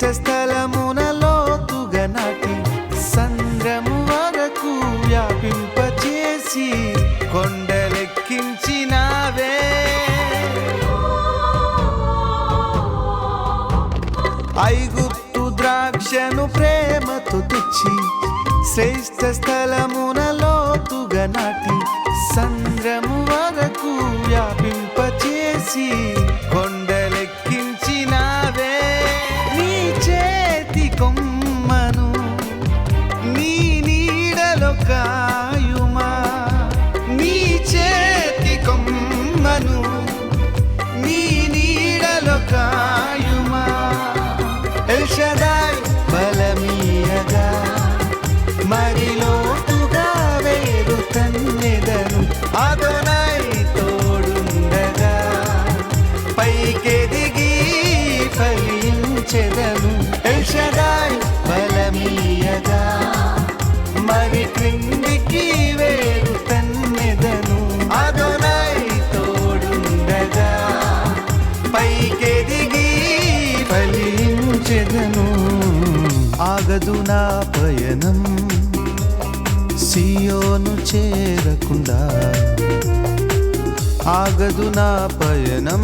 శ్రేష్ఠ స్థలమున లోతుగా నాటి సంద్రము వరకు వ్యాపింపచేసి కొండలెక్కించినావే. ఐగుప్తు ద్రాక్షను ప్రేమతో తెచ్చి శ్రేష్ఠ స్థలమున లోతుగా నాటి సంద్రము వరకు వ్యాపింపచేసి కొండలెక్కించినావే. నీ చేతి కొమ్మను నీ నీడలో కాయుమా, నీ చేతి కొమ్మను నీ నీడలో కాయుమా. ఎల్ షదాయ్ బలమీయగా మరి లోతుగా వేరు తన్నెదను. అదోనై తోడుండగా పైకెదిగి ఫలించెదను. ఎల్ షదాయ్ బలమీయగా మరి క్రిందికి వేరు తన్నెదను. అదోనై తోడుండగా పైకెదిగి ఫలించెదను. ఆగదు నా పయనం సియోను చేరకుండా, ఆగదు నా పయనం